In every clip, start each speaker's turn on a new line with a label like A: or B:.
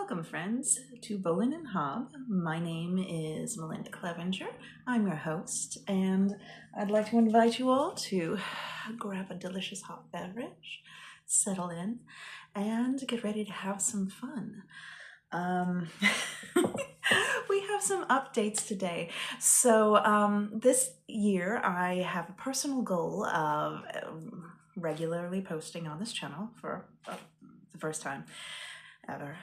A: Welcome, friends, to Bolin and Hob. My name is Melinda Clevenger. I'm your host, and I'd like to invite you all to grab a delicious hot beverage, settle in, and get ready to have some fun. We have some updates today. So this year I have a personal goal of regularly posting on this channel for the first time ever.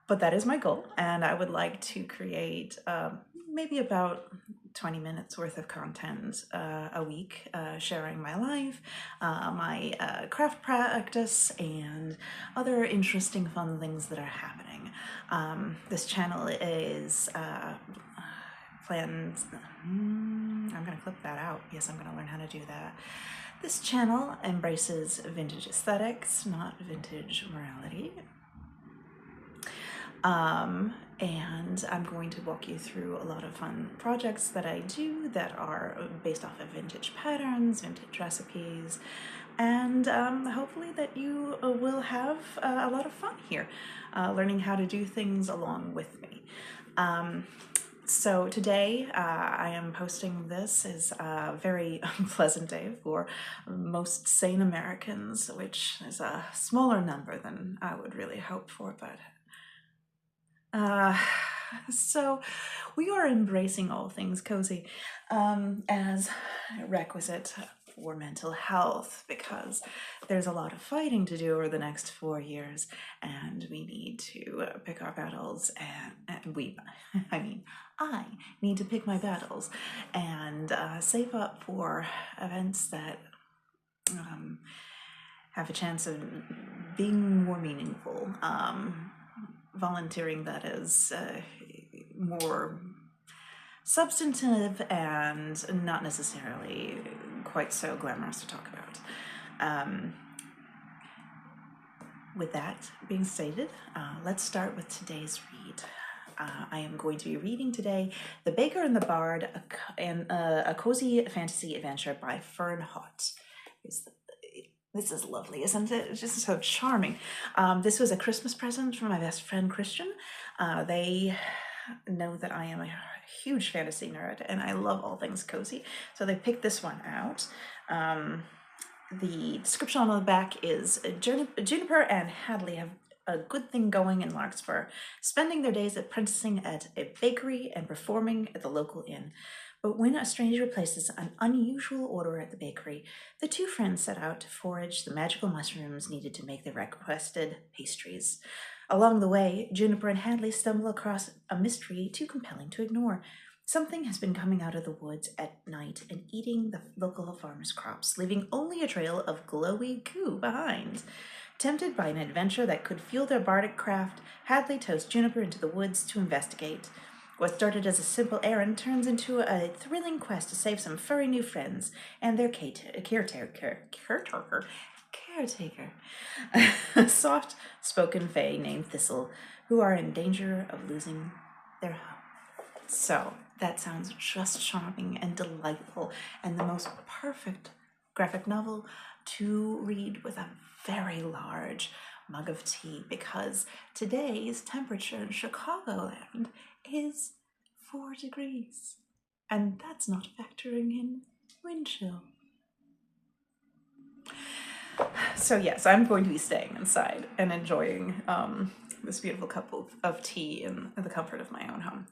A: But that is my goal, and I would like to create maybe about 20 minutes worth of content a week, sharing my life, my craft practice, and other interesting fun things that are happening. This channel is planned, I'm gonna clip that out. Yes, I'm gonna learn how to do that. This channel embraces vintage aesthetics, not vintage morality. And I'm going to walk you through a lot of fun projects that I do that are based off of vintage patterns, vintage recipes, and hopefully that you will have a lot of fun here, learning how to do things along with me. So today I am posting this as a very unpleasant day for most sane Americans, which is a smaller number than I would really hope for, but so we are embracing all things cozy as requisite for mental health, because there's a lot of fighting to do over the next 4 years, and we need to pick our battles, and I need to pick my battles and save up for events that have a chance of being more meaningful. Volunteering that is more substantive and not necessarily quite so glamorous to talk about. With that being stated, let's start with today's read. I am going to be reading today The Baker and the Bard, a cozy fantasy adventure by Fern Hott. This is lovely, isn't it? It's just so charming. This was a Christmas present from my best friend, Christian. They know that I am a huge fantasy nerd and I love all things cozy. So they picked this one out. The description on the back is Juniper and Hadley have a good thing going in Larkspur, spending their days apprenticing at a bakery and performing at the local inn. But when a stranger places an unusual order at the bakery, the two friends set out to forage the magical mushrooms needed to make the requested pastries. Along the way, Juniper and Hadley stumble across a mystery too compelling to ignore. Something has been coming out of the woods at night and eating the local farmers' crops, leaving only a trail of glowy goo behind. Tempted by an adventure that could fuel their bardic craft, Hadley tows Juniper into the woods to investigate. What started as a simple errand turns into a thrilling quest to save some furry new friends and their caretaker, a soft-spoken fae named Thistle, who are in danger of losing their home. So that sounds just charming and delightful, and the most perfect graphic novel to read with a very large mug of tea, because today's temperature in Chicagoland is 4 degrees, and that's not factoring in wind chill. So yes, I'm going to be staying inside and enjoying this beautiful cup of tea in the comfort of my own home.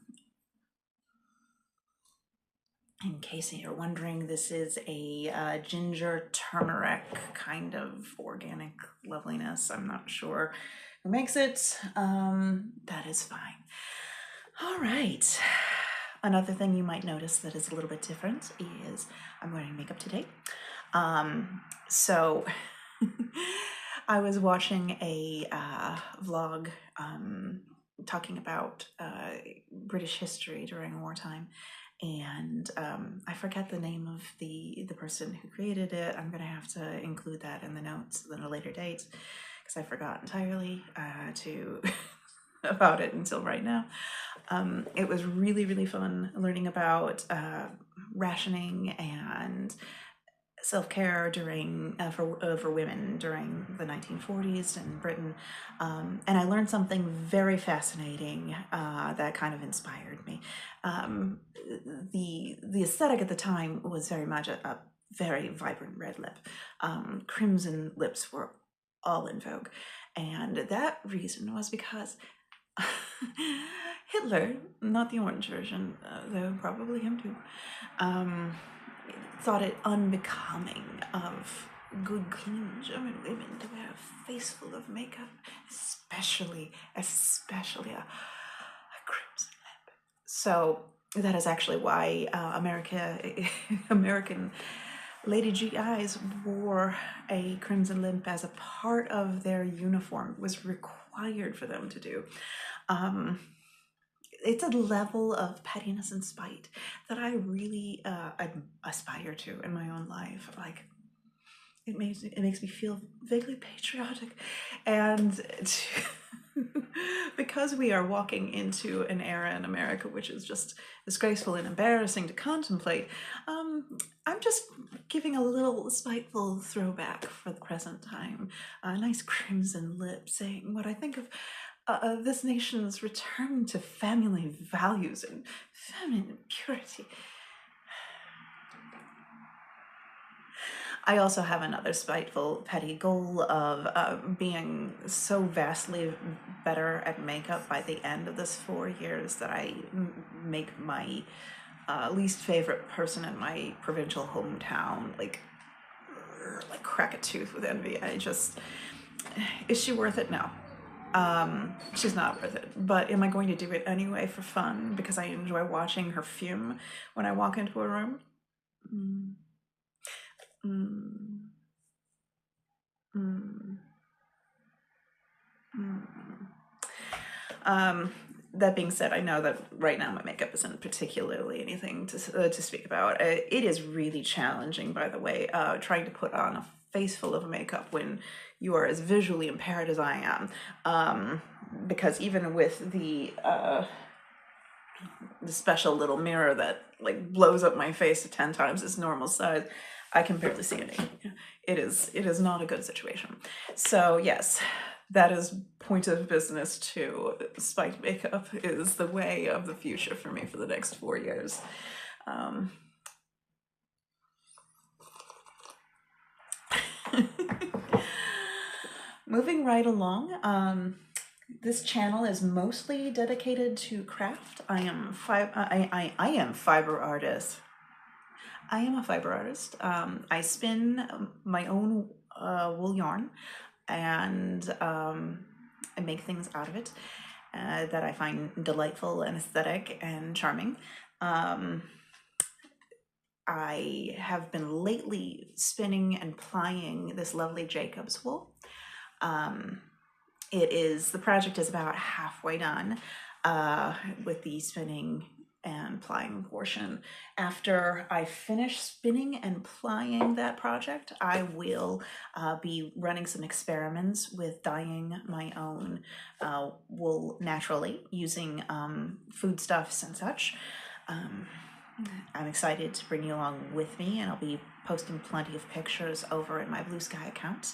A: In case you're wondering, this is a ginger turmeric kind of organic loveliness. I'm not sure who makes it. That is fine. All right. Another thing you might notice that is a little bit different is I'm wearing makeup today. So I was watching a vlog talking about British history during wartime. And I forget the name of the person who created it. I'm gonna have to include that in the notes at a later date, because I forgot entirely to about it until right now. It was really, really fun learning about rationing and self-care during for women during the 1940s in Britain, and I learned something very fascinating that kind of inspired me. The aesthetic at the time was very much a very vibrant red lip. Crimson lips were all in vogue, and that reason was because Hitler, not the orange version, though probably him too, thought it unbecoming of good, clean German women to wear a face full of makeup, especially a crimson lip. So that is actually why American Lady GIs wore a crimson lip as a part of their uniform. It was required for them to do. It's a level of pettiness and spite that I really aspire to in my own life. Like, it makes me feel vaguely patriotic, and because we are walking into an era in America which is just disgraceful and embarrassing to contemplate, I'm just giving a little spiteful throwback for the present time. A nice crimson lip saying what I think of this nation's return to family values and feminine purity. I also have another spiteful, petty goal of being so vastly better at makeup by the end of this 4 years that I make my least favorite person in my provincial hometown like crack a tooth with envy. Is she worth it? No. She's not worth it, but am I going to do it anyway for fun because I enjoy watching her fume when I walk into a room? That being said, I know that right now my makeup isn't particularly anything to speak about. It is really challenging, by the way, trying to put on a face full of makeup when you are as visually impaired as I am, because even with the special little mirror that like blows up my face to 10 times its normal size, I can barely see anything. It is not a good situation. So yes, that is point of business too. Spiked makeup is the way of the future for me for the next 4 years. Moving right along, this channel is mostly dedicated to craft. I am fiber artist. I am a fiber artist. I spin my own wool yarn, and I make things out of it that I find delightful and aesthetic and charming. I have been lately spinning and plying this lovely Jacob's wool. The project is about halfway done with the spinning and plying portion. After I finish spinning and plying that project, I will be running some experiments with dyeing my own wool naturally using foodstuffs and such. I'm excited to bring you along with me, and I'll be posting plenty of pictures over in my Blue Sky account.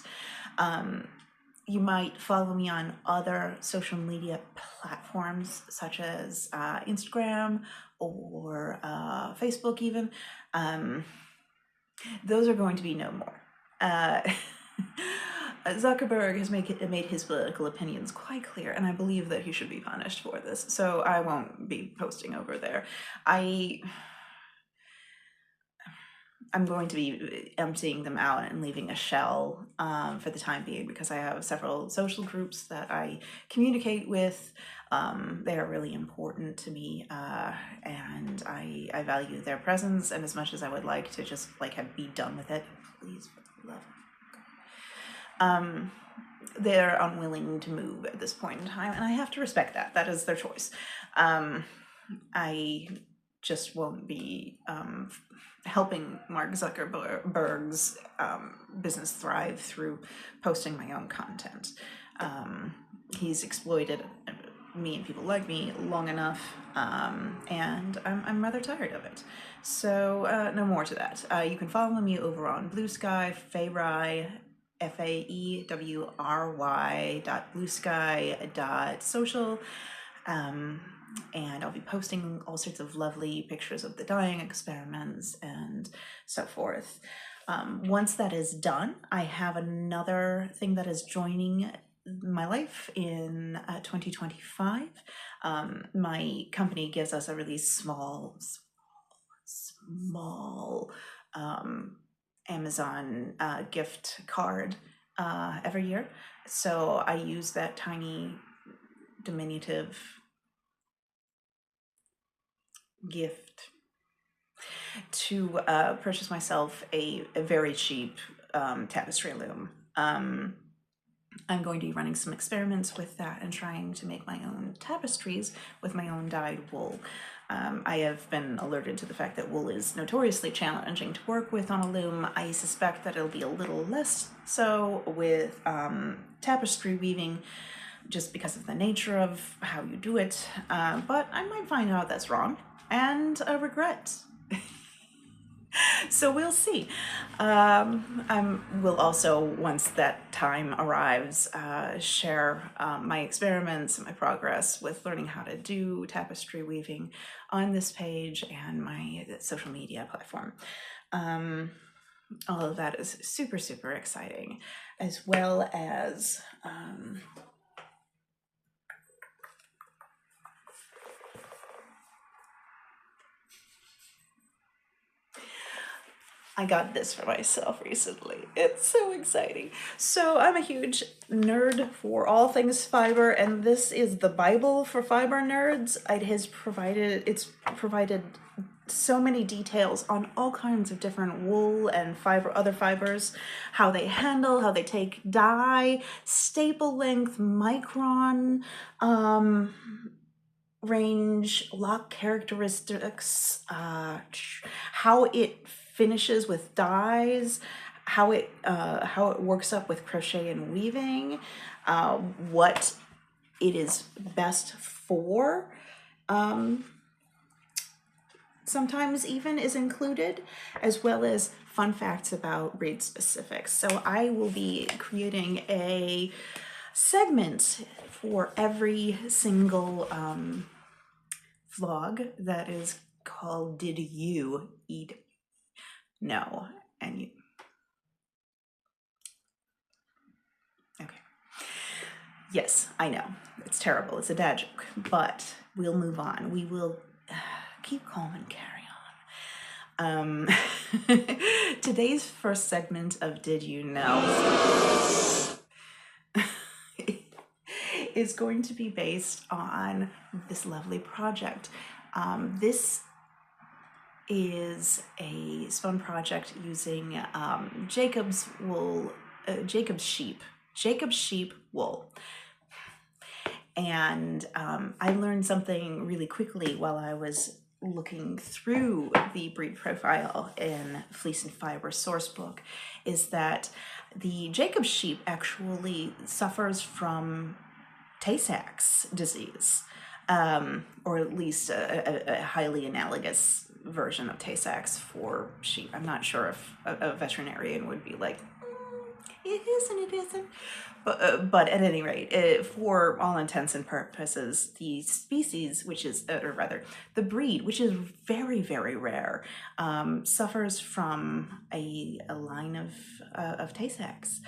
A: You might follow me on other social media platforms such as Instagram or Facebook even. Those are going to be no more. Zuckerberg has made his political opinions quite clear, and I believe that he should be punished for this, so I won't be posting over there. I'm going to be emptying them out and leaving a shell for the time being, because I have several social groups that I communicate with. They are really important to me, and I value their presence. And as much as I would like to just be done with it, please, for the love, they're unwilling to move at this point in time, and I have to respect that. That is their choice. I just won't be helping Mark Zuckerberg's business thrive through posting my own content. He's exploited me and people like me long enough, and I'm rather tired of it. So no more to that. You can follow me over on Blue Sky, Fayry, FAEWRY.bluesky.social. And I'll be posting all sorts of lovely pictures of the dyeing experiments and so forth. Once that is done, I have another thing that is joining my life in 2025. My company gives us a really small Amazon gift card every year. So I use that tiny diminutive gift to purchase myself a very cheap tapestry loom. I'm going to be running some experiments with that and trying to make my own tapestries with my own dyed wool. I have been alerted to the fact that wool is notoriously challenging to work with on a loom. I suspect that it'll be a little less so with tapestry weaving, just because of the nature of how you do it, but I might find out that's wrong and regret. So we'll see. We'll also, once that time arrives, share my experiments and my progress with learning how to do tapestry weaving on this page and my social media platform. All of that is super, super exciting, as well as I got this for myself recently. It's so exciting. So I'm a huge nerd for all things fiber, and this is the Bible for fiber nerds. It's provided so many details on all kinds of different wool and other fibers, how they handle, how they take dye, staple length, micron, range, lock characteristics, how it finishes with dyes, how it works up with crochet and weaving, what it is best for. Sometimes even is included, as well as fun facts about breed specifics. So I will be creating a segment for every single vlog that is called Did You Eat? No. And you, okay. Yes, I know, it's terrible, it's a dad joke, but we'll move on. We will keep calm and carry on. Today's first segment of Did You Know is going to be based on this lovely project. This is a spun project using Jacob's sheep wool. And I learned something really quickly while I was looking through the breed profile in Fleece and Fiber Sourcebook, is that the Jacob's sheep actually suffers from Tay-Sachs disease, or at least a highly analogous version of Tay-Sachs for sheep. I'm not sure if a veterinarian would be like, it is and it isn't. But at any rate, for all intents and purposes, the species, which is, or rather, the breed, which is very, very rare, suffers from a line of Tay-Sachs.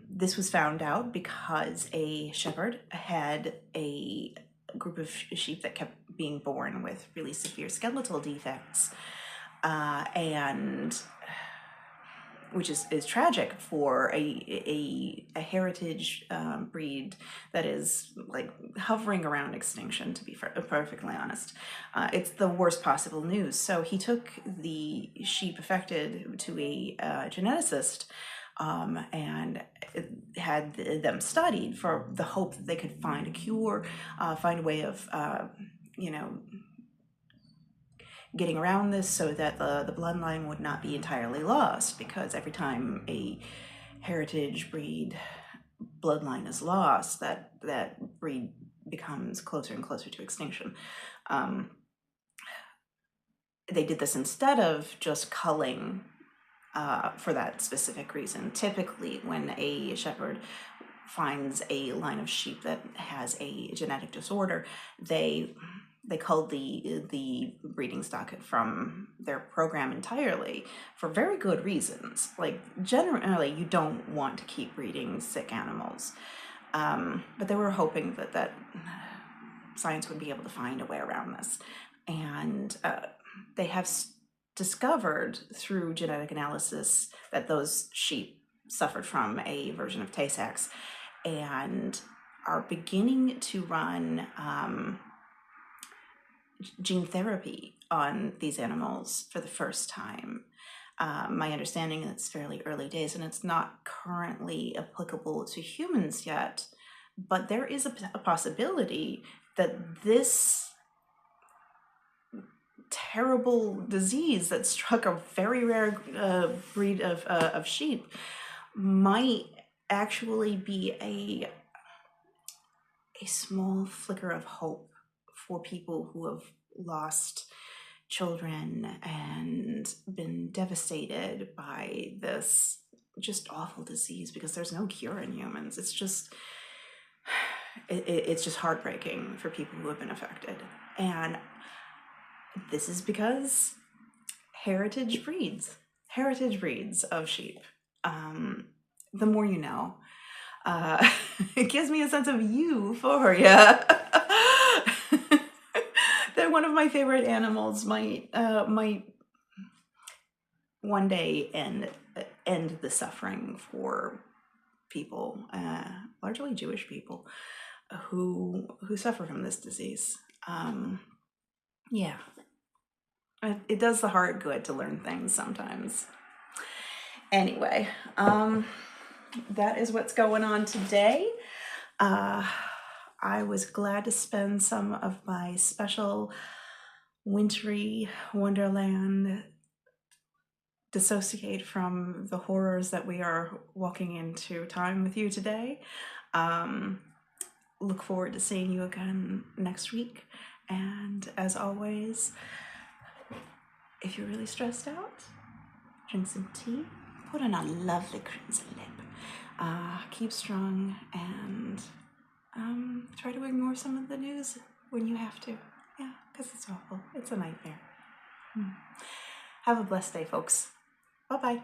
A: This was found out because a shepherd had a group of sheep that kept being born with really severe skeletal defects, and which is tragic for a heritage breed that is like hovering around extinction, to be perfectly honest. It's the worst possible news. So he took the sheep affected to a geneticist, and had them studied for the hope that they could find a cure, find a way of, getting around this so that the bloodline would not be entirely lost, because every time a heritage breed bloodline is lost, that breed becomes closer and closer to extinction. They did this instead of just culling for that specific reason. Typically, when a shepherd finds a line of sheep that has a genetic disorder, they cull the breeding stock from their program entirely for very good reasons. Like, generally, you don't want to keep breeding sick animals, but they were hoping that science would be able to find a way around this, and they have discovered through genetic analysis that those sheep suffered from a version of Tay-Sachs and are beginning to run gene therapy on these animals for the first time. My understanding is it's fairly early days and it's not currently applicable to humans yet, but there is a possibility that this terrible disease that struck a very rare breed of sheep might actually be a small flicker of hope for people who have lost children and been devastated by this just awful disease, because there's no cure in humans. It's just it's just heartbreaking for people who have been affected. And this is because heritage breeds of sheep. The more you know. It gives me a sense of euphoria that one of my favorite animals might one day end the suffering for people, largely Jewish people, who suffer from this disease. Yeah, it does the heart good to learn things sometimes. Anyway, that is what's going on today. I was glad to spend some of my special wintry wonderland, dissociate from the horrors that we are walking into time with you today. Look forward to seeing you again next week. And as always, if you're really stressed out, drink some tea, put on a lovely crimson lip, keep strong, and try to ignore some of the news when you have to. Yeah, because it's awful. It's a nightmare. Have a blessed day, folks. Bye-bye.